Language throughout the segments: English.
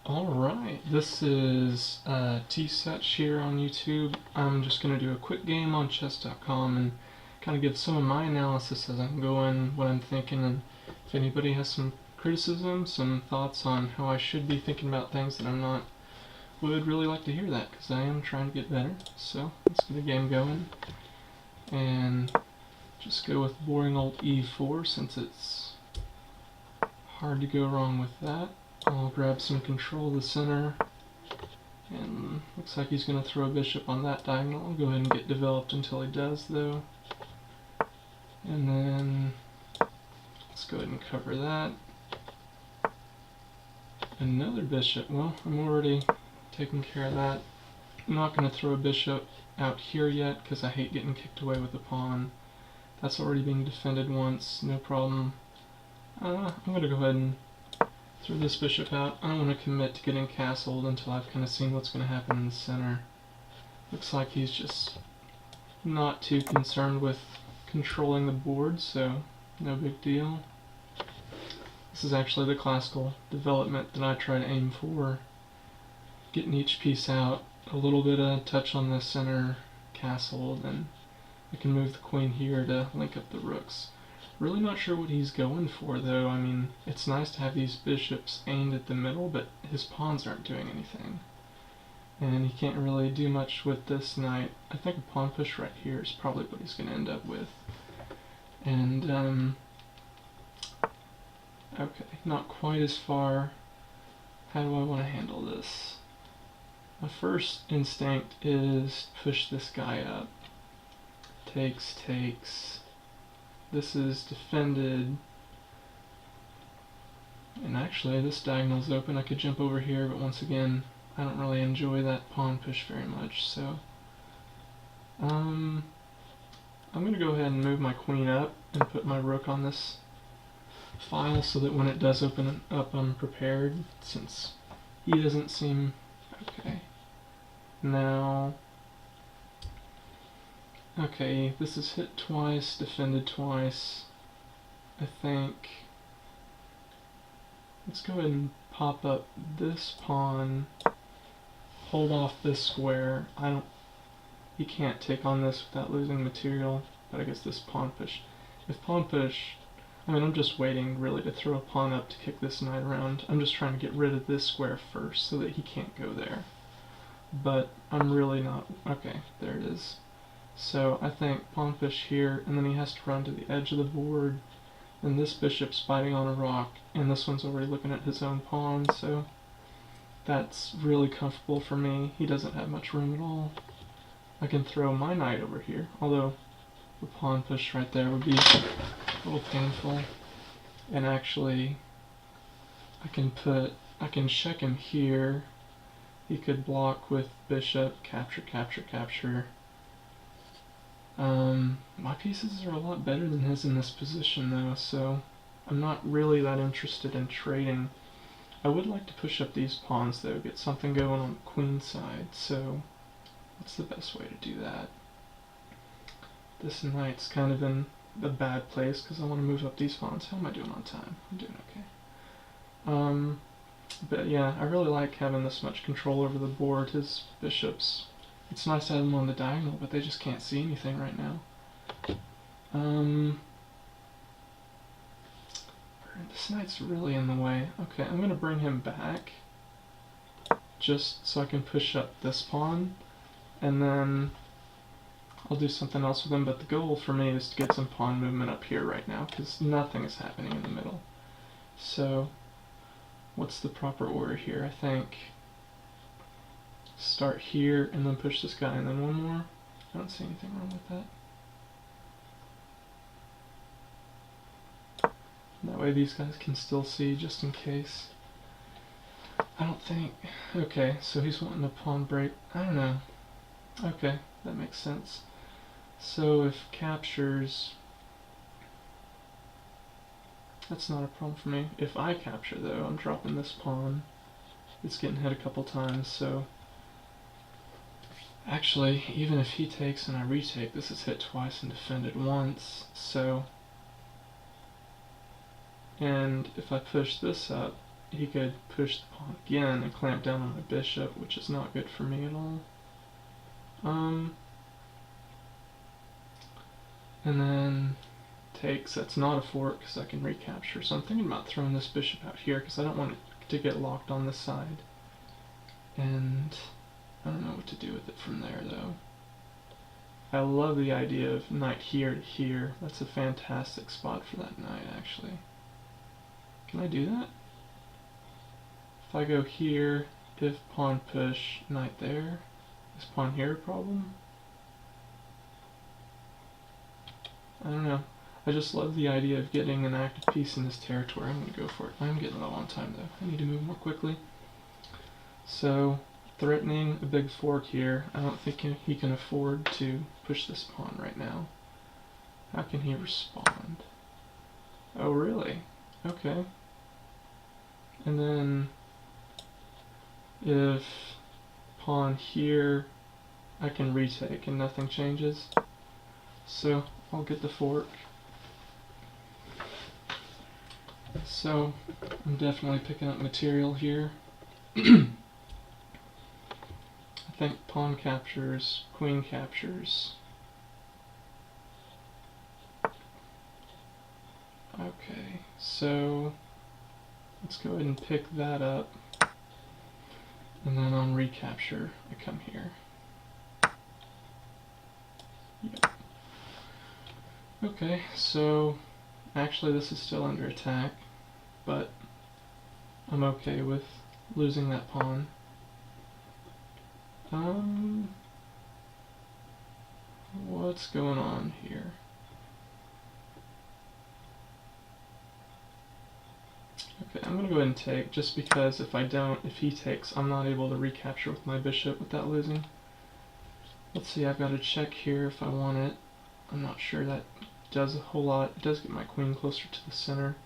Alright, this is T-Setch here on YouTube. I'm just going to do a quick game on chess.com and kind of give some of my analysis as I'm going, what I'm thinking, and if anybody has some criticism, some thoughts on how I should be thinking about things that I'm not, would really like to hear that, because I am trying to get better. So, let's get the game going, and just go with boring old e4 since it's hard to go wrong with that. I'll grab some control of the center, and looks like he's going to throw a bishop on that diagonal. I'll go ahead and get developed until he does, though. And then let's go ahead and cover that. Another bishop. Well, I'm already taking care of that. I'm not going to throw a bishop out here yet because I hate getting kicked away with a pawn. That's already being defended once, no problem. I'm going to go ahead and throw this bishop out. I don't want to commit to getting castled until I've kind of seen what's going to happen in the center. Looks like he's just not too concerned with controlling the board, so no big deal. This is actually the classical development that I try to aim for. Getting each piece out, a little bit of touch on the center castle, then I can move the queen here to link up the rooks. Really not sure what he's going for, though. I mean, it's nice to have these bishops aimed at the middle, but his pawns aren't doing anything. And he can't really do much with this knight. I think a pawn push right here is probably what he's going to end up with. And, okay, not quite as far. How do I want to handle this? My first instinct is push this guy up. Takes. This is defended, and actually this diagonal's open. I could jump over here, but once again, I don't really enjoy that pawn push very much, so I'm going to go ahead and move my queen up and put my rook on this file so that when it does open up I'm prepared, since he doesn't seem okay. Now, okay, this is hit twice, defended twice. I think let's go ahead and pop up this pawn, hold off this square. He can't take on this without losing material, but I guess this pawn push. If pawn push, I mean, I'm just waiting really to throw a pawn up to kick this knight around. I'm just trying to get rid of this square first so that he can't go there. But I'm really not, okay, there it is. So I think pawn push here, and then he has to run to the edge of the board, and this bishop's biting on a rock, and this one's already looking at his own pawn, so that's really comfortable for me. He doesn't have much room at all. I can throw my knight over here, although the pawn push right there would be a little painful. And actually, I can check him here. He could block with bishop, capture. My pieces are a lot better than his in this position, though, so I'm not really that interested in trading. I would like to push up these pawns, though, get something going on the queen side, so what's the best way to do that? This knight's kind of in a bad place because I want to move up these pawns. How am I doing on time? I'm doing okay. But yeah, I really like having this much control over the board. His bishops, it's nice to have them on the diagonal, but they just can't see anything right now. This knight's really in the way. Okay, I'm going to bring him back just so I can push up this pawn, and then I'll do something else with him, but the goal for me is to get some pawn movement up here right now, because nothing is happening in the middle. So, what's the proper order here? I think start here and then push this guy and then one more. I don't see anything wrong with that. That way these guys can still see just in case. I don't think... Okay, so he's wanting a pawn break. I don't know. Okay, that makes sense. So if captures... That's not a problem for me. If I capture, though, I'm dropping this pawn. It's getting hit a couple times, so... Actually, even if he takes and I retake, this is hit twice and defended once, so... And if I push this up, he could push the pawn again and clamp down on my bishop, which is not good for me at all. And then takes, that's not a fork because I can recapture. So I'm thinking about throwing this bishop out here because I don't want it to get locked on this side. And I don't know what to do with it from there though. I love the idea of knight here to here. That's a fantastic spot for that knight actually. Can I do that? If I go here, if pawn push, knight there, is pawn here a problem? I don't know. I just love the idea of getting an active piece in this territory. I'm going to go for it. I'm getting low on time though. I need to move more quickly. So, threatening a big fork here. I don't think he can afford to push this pawn right now. How can he respond? Oh, really? Okay. And then, if pawn here, I can retake and nothing changes. So, I'll get the fork. So, I'm definitely picking up material here. I think pawn captures, queen captures. Okay, so let's go ahead and pick that up. And then on recapture, I come here. Yep. Okay, so actually this is still under attack, but I'm okay with losing that pawn. What's going on here? Okay, I'm gonna go ahead and take, just because if he takes, I'm not able to recapture with my bishop without losing. Let's see, I've got to check here if I want it. I'm not sure that does a whole lot. It does get my queen closer to the center.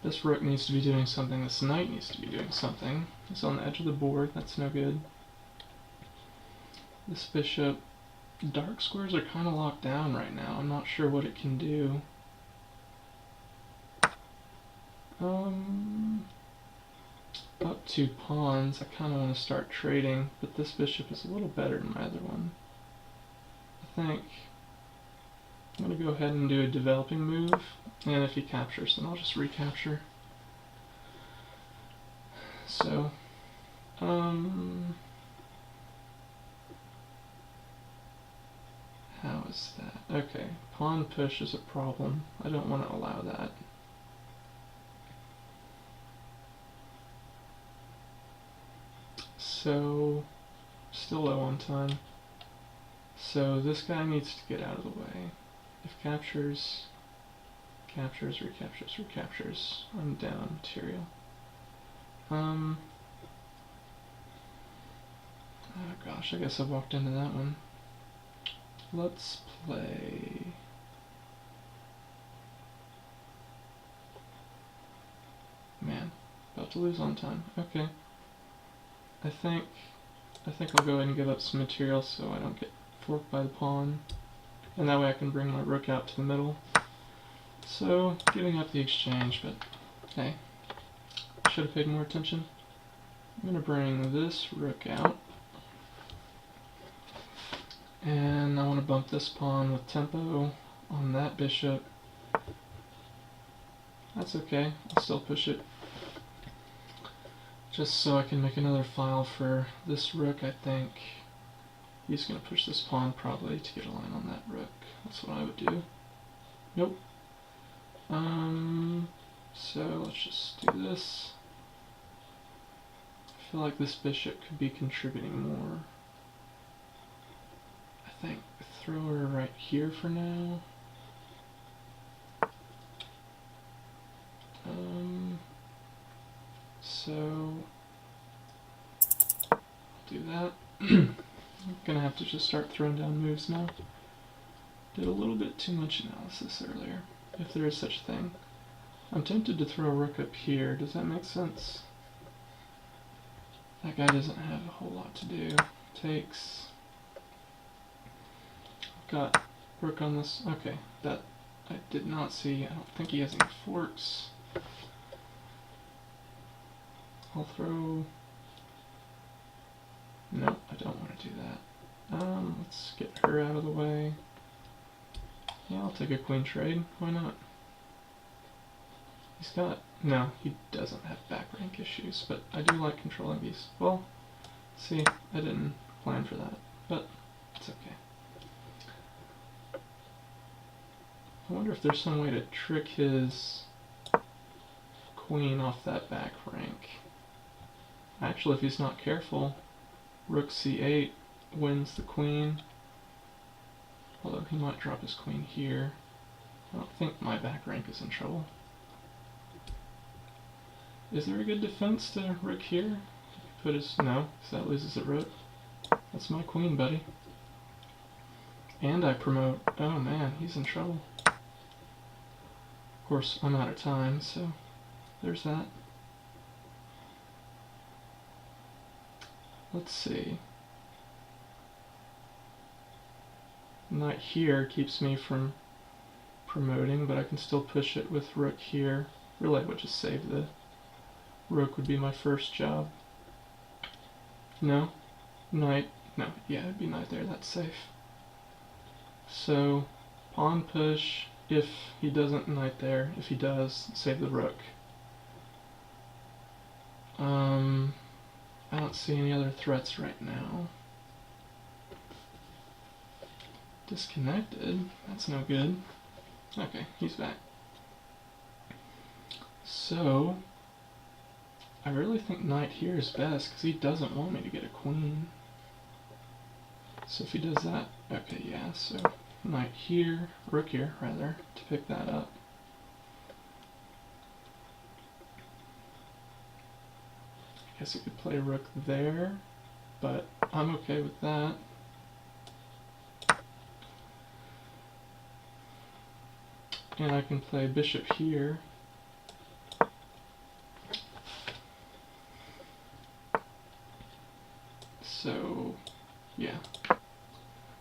This rook needs to be doing something. This knight needs to be doing something. It's on the edge of the board. That's no good. This bishop, dark squares are kind of locked down right now. I'm not sure what it can do. Up two pawns. I kind of want to start trading, but this bishop is a little better than my other one. I think I'm going to go ahead and do a developing move, and if he captures, then I'll just recapture. So, how is that? Okay, pawn push is a problem. I don't want to allow that. So, still low on time. So this guy needs to get out of the way. If captures, captures, recaptures, recaptures, I'm down on material. Oh gosh, I guess I walked into that one. Let's play... Man, about to lose on time. Okay. I think I'll go ahead and give up some material so I don't get forked by the pawn. And that way I can bring my rook out to the middle. So, giving up the exchange, but hey, I should have paid more attention. I'm going to bring this rook out. And I want to bump this pawn with tempo on that bishop. That's okay, I'll still push it. Just so I can make another file for this rook, I think. He's going to push this pawn probably to get a line on that rook. That's what I would do. Nope. So let's just do this. I feel like this bishop could be contributing more. I think throw her right here for now. So I'll do that. I'm gonna have to just start throwing down moves now. Did a little bit too much analysis earlier, if there is such a thing. I'm tempted to throw a rook up here. Does that make sense? That guy doesn't have a whole lot to do. Takes. I've got rook on this. Okay, that I did not see. I don't think he has any forks. I'll throw... No, I don't want to do that. Let's get her out of the way. Yeah, I'll take a queen trade. Why not? He's got... No, he doesn't have back rank issues, but I do like controlling these. Well, see, I didn't plan for that, but it's okay. I wonder if there's some way to trick his queen off that back rank. Actually, if he's not careful, rook c8 wins the queen. Although he might drop his queen here. I don't think my back rank is in trouble. Is there a good defense to rook here? Put his... No, because that loses at rook. That's my queen, buddy. And I promote... Oh man, he's in trouble. Of course, I'm out of time, so there's that. Let's see. Knight here keeps me from promoting, but I can still push it with rook here. Really, I would just save the rook would be my first job. No? Knight? No, yeah, it'd be knight there, that's safe. So, pawn push, if he doesn't knight there. If he does, save the rook. I don't see any other threats right now. Disconnected? That's no good. Okay, he's back. So, I really think knight here is best, because he doesn't want me to get a queen. So if he does that, okay, yeah, so knight here, rook here, rather, to pick that up. I guess he could play rook there, but I'm okay with that. And I can play bishop here. So, yeah,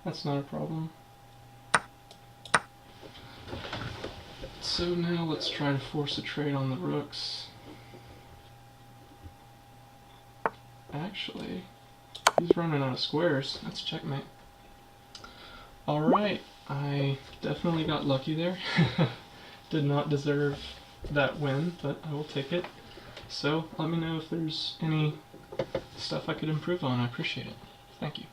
that's not a problem. So now let's try to force a trade on the rooks. Actually, he's running out of squares. That's checkmate. Alright, I definitely got lucky there. Did not deserve that win, but I will take it. So let me know if there's any stuff I could improve on. I appreciate it. Thank you.